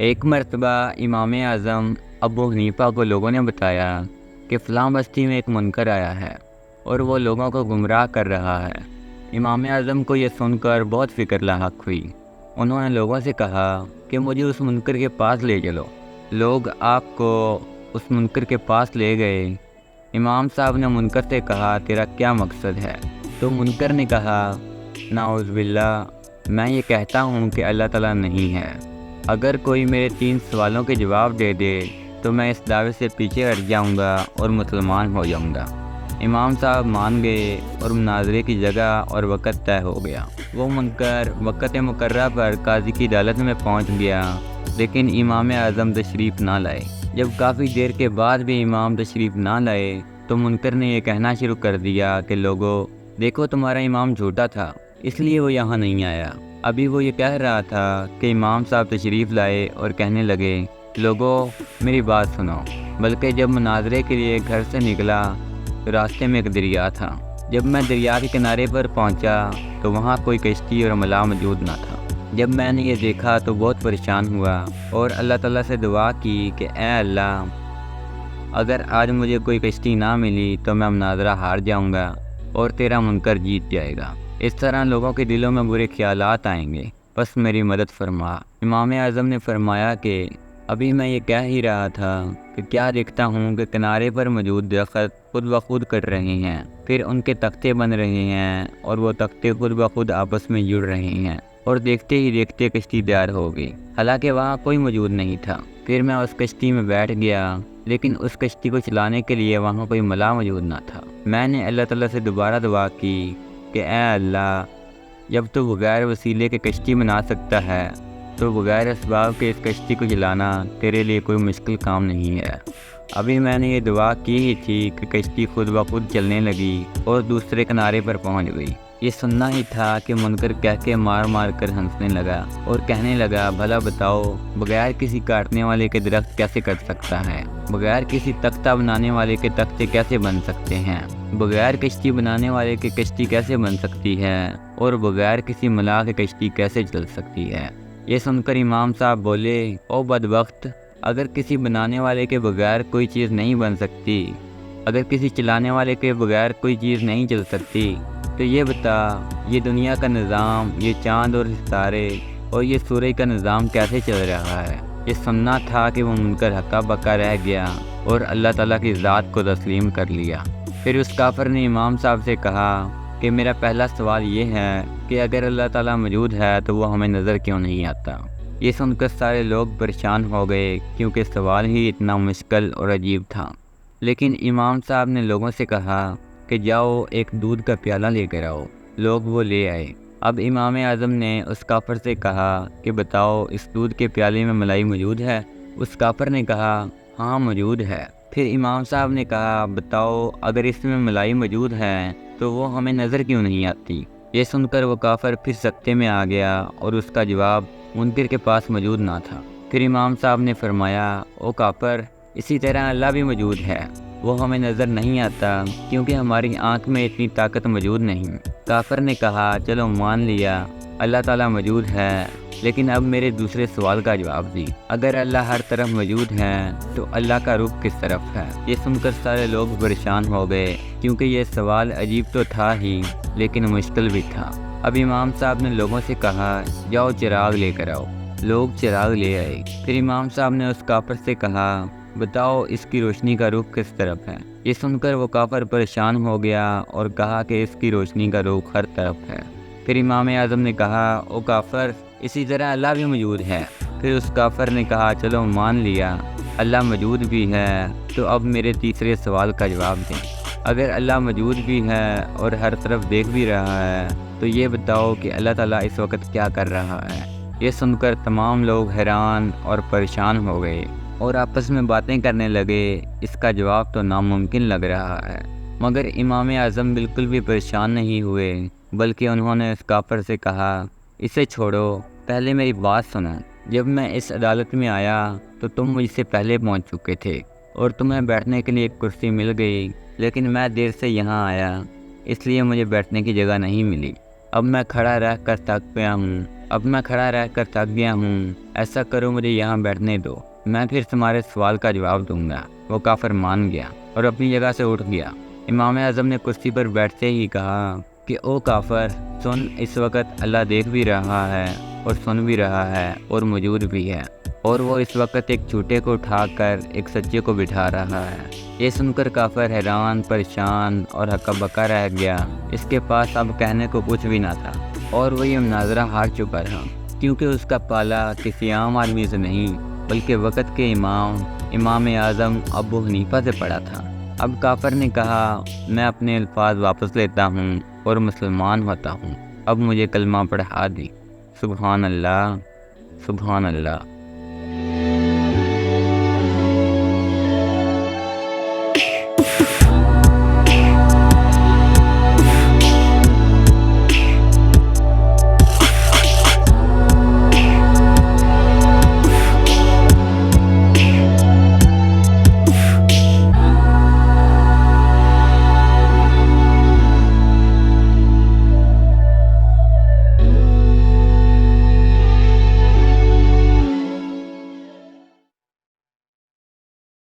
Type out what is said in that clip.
ایک مرتبہ امام اعظم ابو حنیفہ کو لوگوں نے بتایا کہ فلاں بستی میں ایک منکر آیا ہے اور وہ لوگوں کو گمراہ کر رہا ہے۔ امام اعظم کو یہ سن کر بہت فکر لاحق ہوئی۔ انہوں نے لوگوں سے کہا کہ مجھے اس منکر کے پاس لے چلو۔ لوگ آپ کو اس منکر کے پاس لے گئے۔ امام صاحب نے منکر سے کہا تیرا کیا مقصد ہے؟ تو منکر نے کہا نعوذ باللہ، میں یہ کہتا ہوں کہ اللہ تعالیٰ نہیں ہے۔ اگر کوئی میرے 3 سوالوں کے جواب دے دے تو میں اس دعوے سے پیچھے ہٹ جاؤں گا اور مسلمان ہو جاؤں گا۔ امام صاحب مان گئے اور مناظرے کی جگہ اور وقت طے ہو گیا۔ وہ منکر وقت مقررہ پر قاضی کی عدالت میں پہنچ گیا، لیکن امام اعظم تشریف نہ لائے۔ جب کافی دیر کے بعد بھی امام تشریف نہ لائے تو منکر نے یہ کہنا شروع کر دیا کہ لوگو دیکھو تمہارا امام جھوٹا تھا، اس لیے وہ یہاں نہیں آیا۔ ابھی وہ یہ کہہ رہا تھا کہ امام صاحب تشریف لائے اور کہنے لگے لوگو میری بات سنو۔ بلکہ جب مناظرے کے لیے گھر سے نکلا تو راستے میں ایک دریا تھا۔ جب میں دریا کے کنارے پر پہنچا تو وہاں کوئی کشتی اور ملاح موجود نہ تھا۔ جب میں نے یہ دیکھا تو بہت پریشان ہوا اور اللہ تعالیٰ سے دعا کی کہ اے اللہ، اگر آج مجھے کوئی کشتی نہ ملی تو میں مناظرہ ہار جاؤں گا اور تیرا منکر جیت جائے گا۔ اس طرح لوگوں کے دلوں میں برے خیالات آئیں گے، بس میری مدد فرما۔ امام اعظم نے فرمایا کہ ابھی میں یہ کہہ ہی رہا تھا کہ کیا دیکھتا ہوں کہ کنارے پر موجود درخت خود بخود کٹ رہے ہیں، پھر ان کے تختے بن رہے ہیں اور وہ تختے خود بخود آپس میں جڑ رہے ہیں، اور دیکھتے ہی دیکھتے کشتی تیار ہو گئی، حالانکہ وہاں کوئی موجود نہیں تھا۔ پھر میں اس کشتی میں بیٹھ گیا، لیکن اس کشتی کو چلانے کے لیے وہاں کوئی ملاح موجود نہ تھا۔ میں نے اللہ تعالیٰ سے دوبارہ دعا کی کہ اے اللہ، جب تو بغیر وسیلے کے کشتی بنا سکتا ہے تو بغیر اسباب کے اس کشتی کو چلانا تیرے لیے کوئی مشکل کام نہیں ہے۔ ابھی میں نے یہ دعا کی ہی تھی کہ کشتی خود بخود چلنے لگی اور دوسرے کنارے پر پہنچ گئی۔ یہ سننا ہی تھا کہ منکر کہہ کے مار مار کر ہنسنے لگا اور کہنے لگا بھلا بتاؤ بغیر کسی کاٹنے والے کے درخت کیسے کٹ سکتا ہے؟ بغیر کسی تختہ بنانے والے کے تختے کیسے بن سکتے ہیں؟ بغیر کشتی بنانے والے کی کشتی کیسے بن سکتی ہے؟ اور بغیر کسی ملاح کے کشتی کیسے چل سکتی ہے؟ یہ سن کر امام صاحب بولے او بدبخت، اگر کسی بنانے والے کے بغیر کوئی چیز نہیں بن سکتی، اگر کسی چلانے والے کے بغیر کوئی چیز نہیں چل سکتی، تو یہ بتا یہ دنیا کا نظام، یہ چاند اور ستارے اور یہ سورج کا نظام کیسے چل رہا ہے؟ یہ سننا تھا کہ وہ منکر ہکا بکا رہ گیا اور اللہ تعالیٰ کی ذات کو تسلیم کر لیا۔ پھر اس کافر نے امام صاحب سے کہا کہ میرا پہلا سوال یہ ہے کہ اگر اللہ تعالیٰ موجود ہے تو وہ ہمیں نظر کیوں نہیں آتا؟ یہ سن کر سارے لوگ پریشان ہو گئے کیونکہ سوال ہی اتنا مشکل اور عجیب تھا۔ لیکن امام صاحب نے لوگوں سے کہا کہ جاؤ ایک دودھ کا پیالہ لے کر آؤ۔ لوگ وہ لے آئے۔ اب امام اعظم نے اس کافر سے کہا کہ بتاؤ اس دودھ کے پیالے میں ملائی موجود ہے؟ اس کافر نے کہا ہاں موجود ہے۔ پھر امام صاحب نے کہا بتاؤ اگر اس میں ملائی موجود ہے تو وہ ہمیں نظر کیوں نہیں آتی؟ یہ سن کر وہ کافر پھر سکتے میں آ گیا اور اس کا جواب منکر کے پاس موجود نہ تھا۔ پھر امام صاحب نے فرمایا او کافر، اسی طرح اللہ بھی موجود ہے، وہ ہمیں نظر نہیں آتا کیونکہ ہماری آنکھ میں اتنی طاقت موجود نہیں۔ کافر نے کہا چلو مان لیا اللہ تعالیٰ موجود ہے، لیکن اب میرے دوسرے سوال کا جواب دی۔ اگر اللہ ہر طرف موجود ہے تو اللہ کا رخ کس طرف ہے؟ یہ سن کر سارے لوگ پریشان ہو گئے کیونکہ یہ سوال عجیب تو تھا ہی لیکن مشکل بھی تھا۔ اب امام صاحب نے لوگوں سے کہا جاؤ چراغ لے کر آؤ۔ لوگ چراغ لے آئے۔ پھر امام صاحب نے اس کافر سے کہا بتاؤ اس کی روشنی کا رخ کس طرف ہے؟ یہ سن کر وہ کافر پریشان ہو گیا اور کہا کہ اس کی روشنی کا رخ ہر طرف ہے۔ پھر امام اعظم نے کہا او کافر، اسی طرح اللہ بھی موجود ہے۔ پھر اس کافر نے کہا چلو مان لیا اللہ موجود بھی ہے، تو اب میرے تیسرے سوال کا جواب دیں۔ اگر اللہ موجود بھی ہے اور ہر طرف دیکھ بھی رہا ہے تو یہ بتاؤ کہ اللہ تعالیٰ اس وقت کیا کر رہا ہے؟ یہ سن کر تمام لوگ حیران اور پریشان ہو گئے اور آپس میں باتیں کرنے لگے اس کا جواب تو ناممکن لگ رہا ہے۔ مگر امام اعظم بالکل بھی پریشان نہیں ہوئے، بلکہ انہوں نے اس کافر سے کہا اسے چھوڑو، پہلے میری بات سنو۔ جب میں اس عدالت میں آیا تو تم مجھ سے پہلے پہنچ چکے تھے اور تمہیں بیٹھنے کے لیے ایک کرسی مل گئی، لیکن میں دیر سے یہاں آیا اس لیے مجھے بیٹھنے کی جگہ نہیں ملی۔ اب میں کھڑا رہ کر تھک گیا ہوں، اب میں کھڑا رہ کر تھک گیا ہوں، ایسا کرو مجھے یہاں بیٹھنے دو، میں پھر تمہارے سوال کا جواب دوں گا۔ وہ کافر مان گیا اور اپنی جگہ سے اٹھ گیا۔ امام اعظم نے کرسی پر بیٹھتے ہی کہا کہ او کافر سن، اس وقت اللہ دیکھ بھی رہا ہے اور سن بھی رہا ہے اور موجود بھی ہے، اور وہ اس وقت ایک جھوٹے کو اٹھا کر ایک سچے کو بٹھا رہا ہے۔ یہ سن کر کافر حیران، پریشان اور ہکا بکا رہ گیا۔ اس کے پاس اب کہنے کو کچھ بھی نہ تھا اور وہ یہ مناظرہ ہار چکا تھا، کیونکہ اس کا پالا کسی عام آدمی سے نہیں بلکہ وقت کے امام اعظم ابو حنیفہ سے پڑا تھا۔ اب کافر نے کہا، میں اپنے الفاظ واپس لیتا ہوں اور مسلمان ہوتا ہوں، اب مجھے کلمہ پڑھا دی۔ سبحان اللہ، سبحان اللہ۔